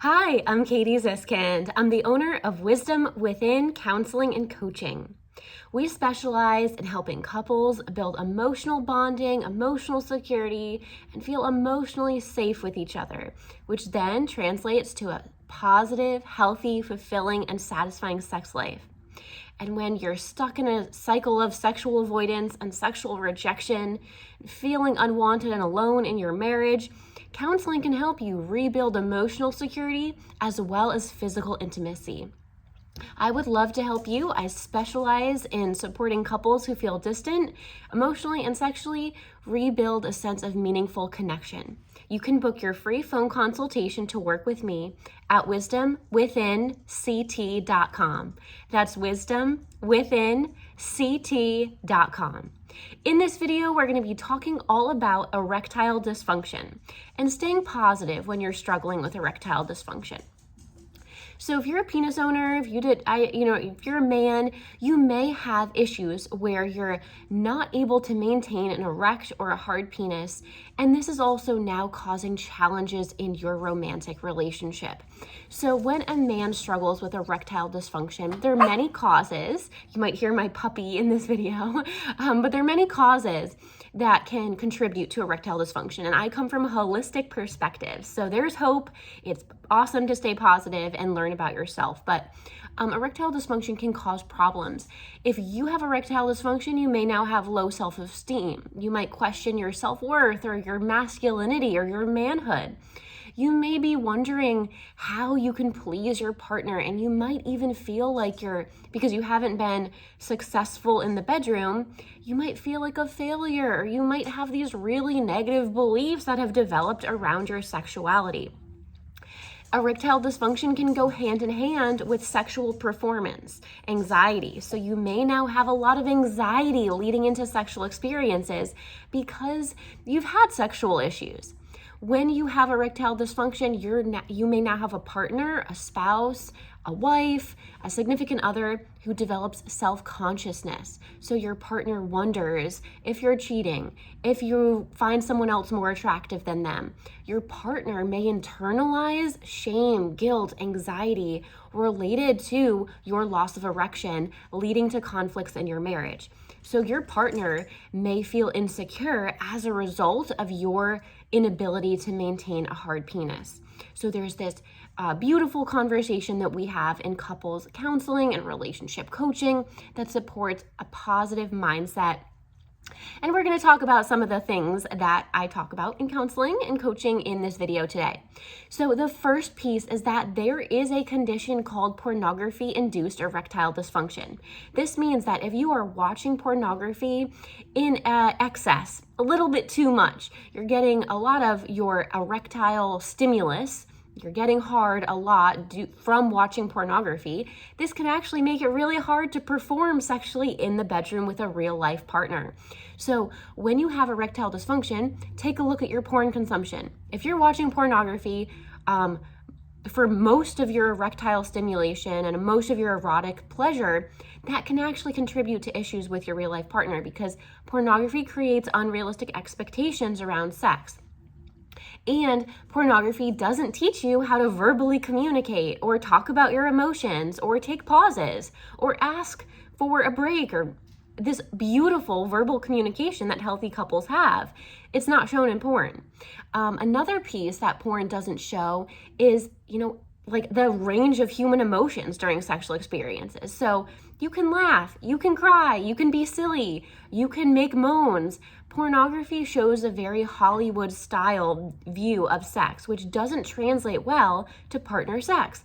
Hi, I'm Katie Ziskind. I'm the owner of Wisdom Within Counseling and Coaching. We specialize in helping couples build emotional bonding, emotional security, and feel emotionally safe with each other, which then translates to a positive, healthy, fulfilling, and satisfying sex life. And when you're stuck in a cycle of sexual avoidance and sexual rejection, feeling unwanted and alone in your marriage, counseling can help you rebuild emotional security as well as physical intimacy. I would love to help you. I specialize in supporting couples who feel distant, emotionally and sexually, rebuild a sense of meaningful connection. You can book your free phone consultation to work with me at wisdomwithinct.com. That's wisdomwithinct.com. In this video, we're going to be talking all about erectile dysfunction and staying positive when you're struggling with erectile dysfunction. So if you're a penis owner, if you're a man, you may have issues where you're not able to maintain an erect or a hard penis, and this is also now causing challenges in your romantic relationship. So when a man struggles with erectile dysfunction, there are many causes. You might hear my puppy in this video, but there are many causes that can contribute to erectile dysfunction. And I come from a holistic perspective. So there's hope. It's awesome to stay positive and learn about yourself. But erectile dysfunction can cause problems. If you have erectile dysfunction, you may now have low self-esteem. You might question your self-worth or your masculinity or your manhood. You may be wondering how you can please your partner, and you might even feel like because you haven't been successful in the bedroom, you might feel like a failure, or you might have these really negative beliefs that have developed around your sexuality. Erectile dysfunction can go hand in hand with sexual performance, anxiety. So you may now have a lot of anxiety leading into sexual experiences because you've had sexual issues. When you have erectile dysfunction, you may now have a partner, a spouse, a wife, a significant other who develops self-consciousness. So your partner wonders if you're cheating, if you find someone else more attractive than them. Your partner may internalize shame, guilt, anxiety related to your loss of erection, leading to conflicts in your marriage. So your partner may feel insecure as a result of your inability to maintain a hard penis. So there's this beautiful conversation that we have in couples counseling and relationship coaching that supports a positive mindset. And we're going to talk about some of the things that I talk about in counseling and coaching in this video today. So the first piece is that there is a condition called pornography-induced erectile dysfunction. This means that if you are watching pornography in excess, a little bit too much, you're getting a lot of your erectile stimulus, you're getting hard a lot from watching pornography, this can actually make it really hard to perform sexually in the bedroom with a real life partner. So when you have erectile dysfunction, take a look at your porn consumption. If you're watching pornography for most of your erectile stimulation and most of your erotic pleasure, that can actually contribute to issues with your real life partner because pornography creates unrealistic expectations around sex. And pornography doesn't teach you how to verbally communicate or talk about your emotions or take pauses or ask for a break or this beautiful verbal communication that healthy couples have. It's not shown in porn. Another piece that porn doesn't show is, like the range of human emotions during sexual experiences. So you can laugh, you can cry, you can be silly, you can make moans. Pornography shows a very Hollywood style view of sex, which doesn't translate well to partner sex.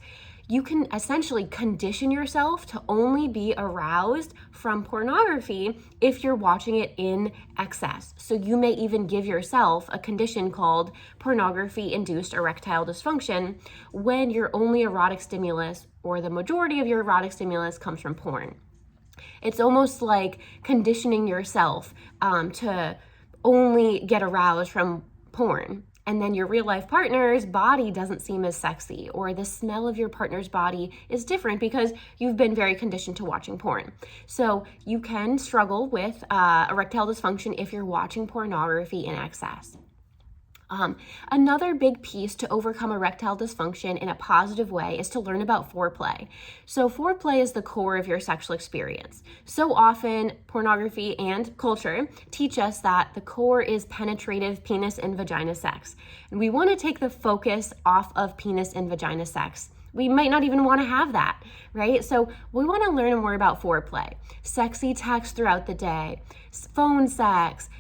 You can essentially condition yourself to only be aroused from pornography if you're watching it in excess. So you may even give yourself a condition called pornography-induced erectile dysfunction when your only erotic stimulus or the majority of your erotic stimulus comes from porn. It's almost like conditioning yourself to only get aroused from porn. And then your real life partner's body doesn't seem as sexy, or the smell of your partner's body is different because you've been very conditioned to watching porn. So you can struggle with erectile dysfunction if you're watching pornography in excess. Another big piece to overcome erectile dysfunction in a positive way is to learn about foreplay. So foreplay is the core of your sexual experience. So often pornography and culture teach us that the core is penetrative penis and vagina sex. And we want to take the focus off of penis and vagina sex. We might not even want to have that, right? So we want to learn more about foreplay, sexy text throughout the day, phone sex,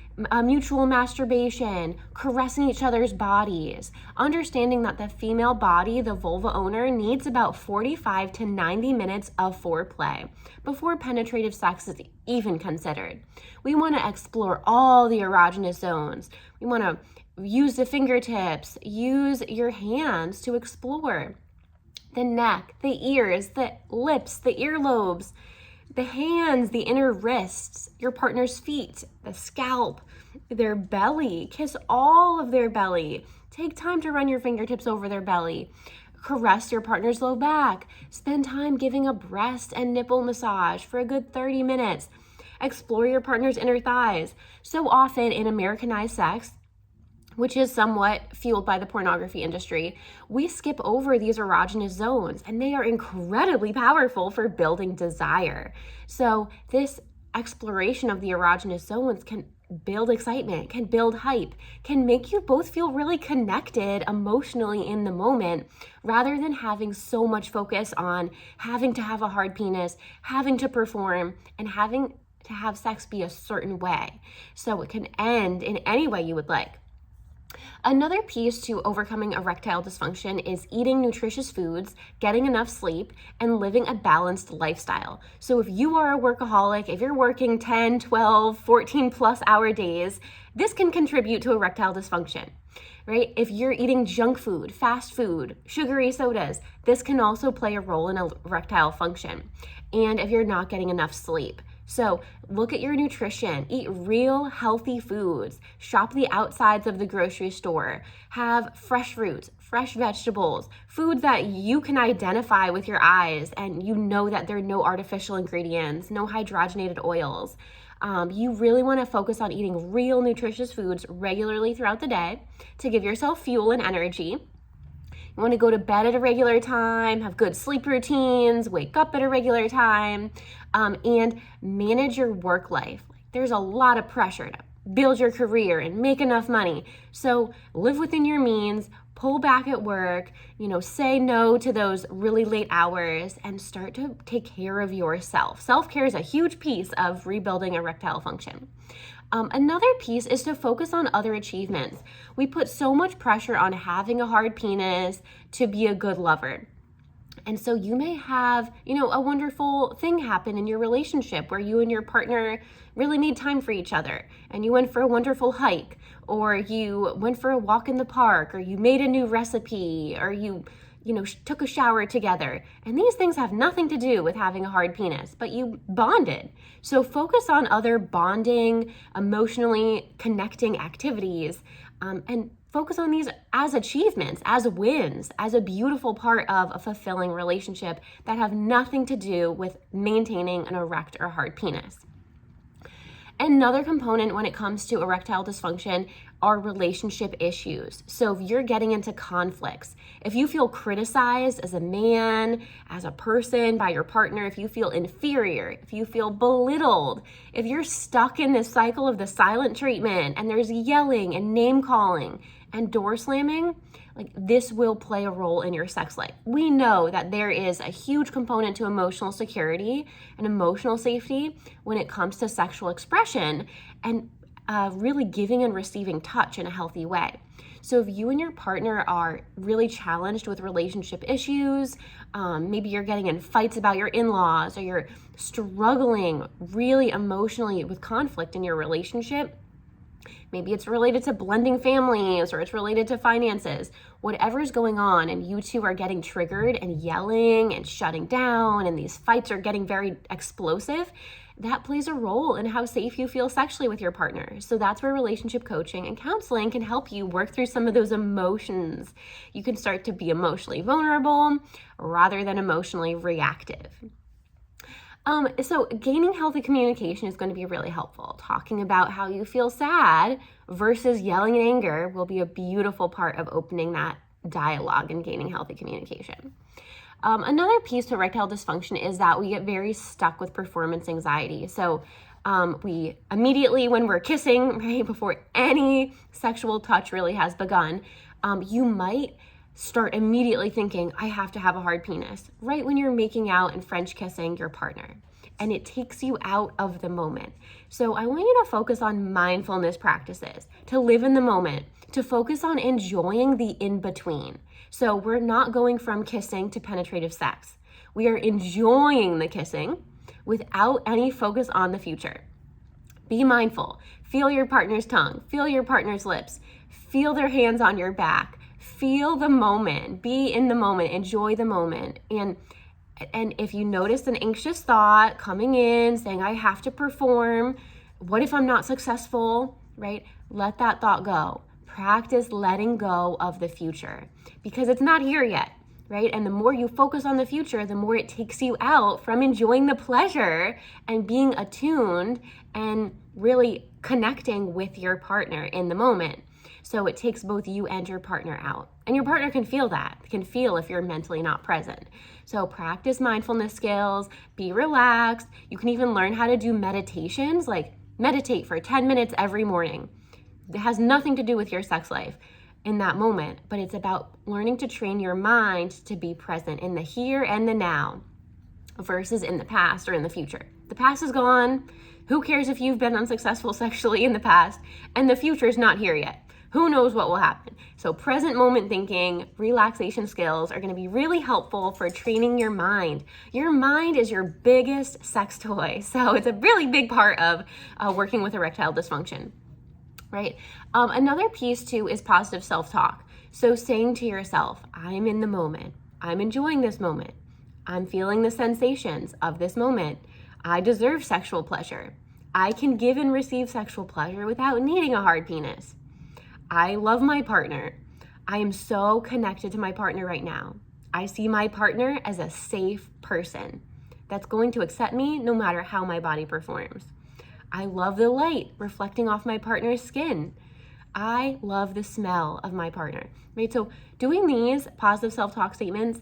mutual masturbation, caressing each other's bodies, understanding that the female body, the vulva owner, needs about 45 to 90 minutes of foreplay before penetrative sex is even considered. We want to explore all the erogenous zones. We want to use the fingertips, use your hands to explore the neck, the ears, the lips, the earlobes, the hands, the inner wrists, your partner's feet, the scalp, their belly. Kiss all of their belly. Take time to run your fingertips over their belly. Caress your partner's low back. Spend time giving a breast and nipple massage for a good 30 minutes. Explore your partner's inner thighs. So often in Americanized sex, which is somewhat fueled by the pornography industry, we skip over these erogenous zones, and they are incredibly powerful for building desire. So this exploration of the erogenous zones can build excitement, can build hype, can make you both feel really connected emotionally in the moment, rather than having so much focus on having to have a hard penis, having to perform, and having to have sex be a certain way. So it can end in any way you would like. Another piece to overcoming erectile dysfunction is eating nutritious foods, getting enough sleep, and living a balanced lifestyle. So if you are a workaholic, if you're working 10, 12, 14 plus hour days, this can contribute to erectile dysfunction, right? If you're eating junk food, fast food, sugary sodas, this can also play a role in erectile function. And if you're not getting enough sleep. So look at your nutrition, eat real healthy foods, shop the outsides of the grocery store, have fresh fruits, fresh vegetables, foods that you can identify with your eyes and you know that there are no artificial ingredients, no hydrogenated oils. You really want to focus on eating real nutritious foods regularly throughout the day to give yourself fuel and energy. You want to go to bed at a regular time, have good sleep routines, wake up at a regular time, and manage your work life. There's a lot of pressure to build your career and make enough money. So live within your means, pull back at work, say no to those really late hours and start to take care of yourself. Self-care is a huge piece of rebuilding erectile function. Another piece is to focus on other achievements. We put so much pressure on having a hard penis to be a good lover. And so you may have, a wonderful thing happen in your relationship where you and your partner really made time for each other and you went for a wonderful hike, or you went for a walk in the park, or you made a new recipe, or you took a shower together. And these things have nothing to do with having a hard penis, but you bonded. So focus on other bonding, emotionally connecting activities, and focus on these as achievements, as wins, as a beautiful part of a fulfilling relationship that have nothing to do with maintaining an erect or hard penis. Another component when it comes to erectile dysfunction are relationship issues. So if you're getting into conflicts, if you feel criticized as a man, as a person by your partner, if you feel inferior, if you feel belittled, if you're stuck in this cycle of the silent treatment and there's yelling and name calling and door slamming, this will play a role in your sex life. We know that there is a huge component to emotional security and emotional safety when it comes to sexual expression and really giving and receiving touch in a healthy way. So if you and your partner are really challenged with relationship issues, maybe you're getting in fights about your in-laws, or you're struggling really emotionally with conflict in your relationship, maybe it's related to blending families or it's related to finances, whatever is going on, and you two are getting triggered and yelling and shutting down, and these fights are getting very explosive, that plays a role in how safe you feel sexually with your partner. So that's where relationship coaching and counseling can help you work through some of those emotions. You can start to be emotionally vulnerable rather than emotionally reactive. So gaining healthy communication is going to be really helpful. Talking about how you feel sad versus yelling in anger will be a beautiful part of opening that dialogue and gaining healthy communication. Another piece to erectile dysfunction is that we get very stuck with performance anxiety. So we immediately, when we're kissing, right, before any sexual touch really has begun, you might start immediately thinking, I have to have a hard penis, right when you're making out and French kissing your partner. And it takes you out of the moment. So I want you to focus on mindfulness practices, to live in the moment, to focus on enjoying the in-between. So we're not going from kissing to penetrative sex. We are enjoying the kissing without any focus on the future. Be mindful. Feel your partner's tongue. Feel your partner's lips. Feel their hands on your back. Feel the moment. Be in the moment. Enjoy the moment. And if you notice an anxious thought coming in, saying, I have to perform, what if I'm not successful, right? Let that thought go. Practice letting go of the future because it's not here yet, right? And the more you focus on the future, the more it takes you out from enjoying the pleasure and being attuned and really connecting with your partner in the moment. So it takes both you and your partner out. And your partner can feel that, can feel if you're mentally not present. So practice mindfulness skills, be relaxed. You can even learn how to do meditations, like meditate for 10 minutes every morning. It has nothing to do with your sex life in that moment, but it's about learning to train your mind to be present in the here and the now versus in the past or in the future. The past is gone. Who cares if you've been unsuccessful sexually in the past and the future is not here yet? Who knows what will happen? So present moment thinking, relaxation skills are going to be really helpful for training your mind. Your mind is your biggest sex toy. So it's a really big part of working with erectile dysfunction. Right? Another piece too is positive self-talk. So saying to yourself, I'm in the moment. I'm enjoying this moment. I'm feeling the sensations of this moment. I deserve sexual pleasure. I can give and receive sexual pleasure without needing a hard penis. I love my partner. I am so connected to my partner right now. I see my partner as a safe person that's going to accept me no matter how my body performs. I love the light reflecting off my partner's skin. I love the smell of my partner, right? So doing these positive self-talk statements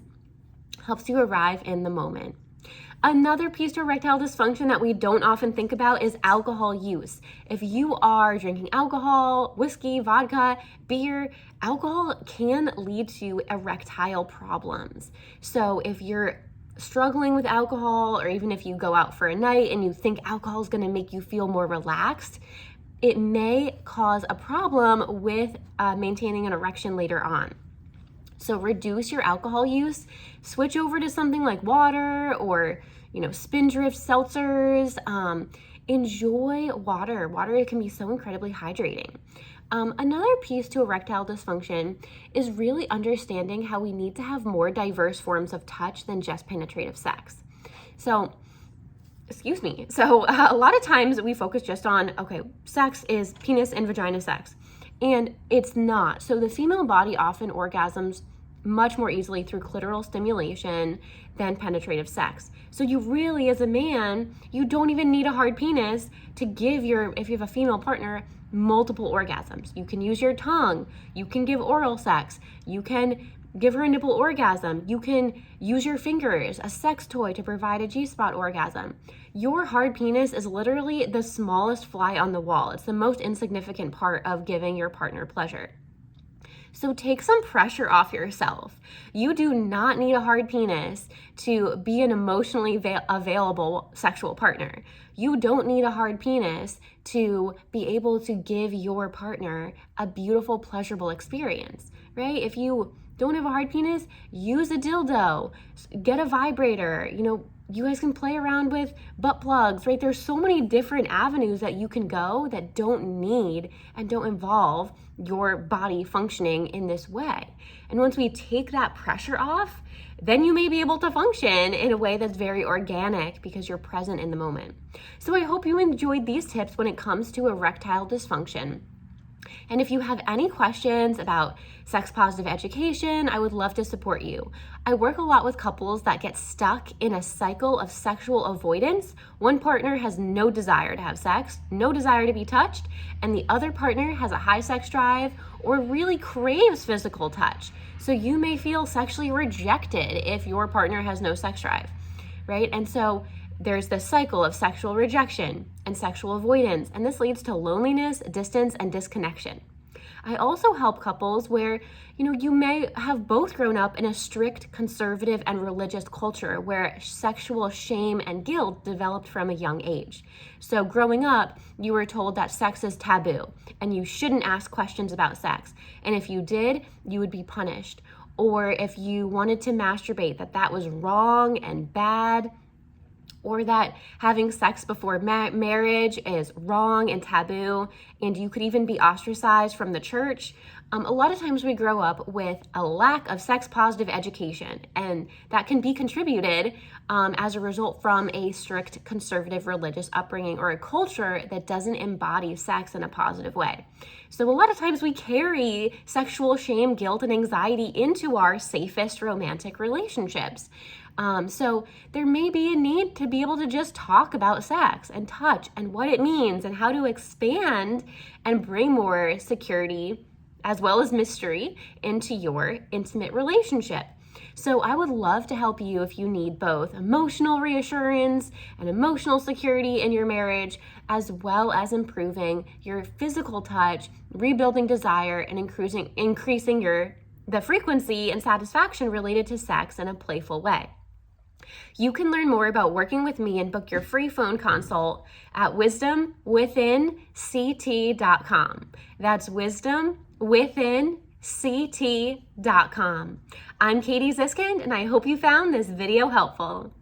helps you arrive in the moment. Another piece to erectile dysfunction that we don't often think about is alcohol use. If you are drinking alcohol, whiskey, vodka, beer, alcohol can lead to erectile problems. So if you're struggling with alcohol, or even if you go out for a night and you think alcohol is going to make you feel more relaxed, it may cause a problem with maintaining an erection later on. So reduce your alcohol use, switch over to something like water or, Spindrift seltzers. Enjoy water. Water can be so incredibly hydrating. Another piece to erectile dysfunction is really understanding how we need to have more diverse forms of touch than just penetrative sex. So a lot of times we focus just on, okay, sex is penis and vagina sex, and it's not. So the female body often orgasms much more easily through clitoral stimulation than penetrative sex. So you really, as a man, you don't even need a hard penis to give if you have a female partner, multiple orgasms. You can use your tongue. You can give oral sex. You can give her a nipple orgasm. You can use your fingers, a sex toy, to provide a G-spot orgasm. Your hard penis is literally the smallest fly on the wall. It's the most insignificant part of giving your partner pleasure. So take some pressure off yourself. You do not need a hard penis to be an emotionally available sexual partner. You don't need a hard penis to be able to give your partner a beautiful, pleasurable experience, right? If you don't have a hard penis, use a dildo, get a vibrator, you guys can play around with butt plugs, right? There's so many different avenues that you can go that don't need and don't involve your body functioning in this way. And once we take that pressure off, then you may be able to function in a way that's very organic because you're present in the moment. So I hope you enjoyed these tips when it comes to erectile dysfunction. And if you have any questions about sex positive education, I would love to support you. I work a lot with couples that get stuck in a cycle of sexual avoidance. One partner has no desire to have sex, no desire to be touched, and the other partner has a high sex drive or really craves physical touch. So you may feel sexually rejected if your partner has no sex drive, right? And so there's this cycle of sexual rejection and sexual avoidance, and this leads to loneliness, distance, and disconnection. I also help couples where, you may have both grown up in a strict conservative and religious culture where sexual shame and guilt developed from a young age. So growing up, you were told that sex is taboo and you shouldn't ask questions about sex. And if you did, you would be punished. Or if you wanted to masturbate, that was wrong and bad. Or that having sex before marriage is wrong and taboo, and you could even be ostracized from the church. A lot of times we grow up with a lack of sex positive education, and that can be contributed as a result from a strict conservative religious upbringing or a culture that doesn't embody sex in a positive way. So a lot of times we carry sexual shame, guilt, and anxiety into our safest romantic relationships. So there may be a need to be able to just talk about sex and touch and what it means and how to expand and bring more security as well as mystery into your intimate relationship. So I would love to help you if you need both emotional reassurance and emotional security in your marriage, as well as improving your physical touch, rebuilding desire, and increasing the frequency and satisfaction related to sex in a playful way. You can learn more about working with me and book your free phone consult at wisdomwithinct.com. That's wisdomwithinct.com. I'm Katie Ziskind, and I hope you found this video helpful.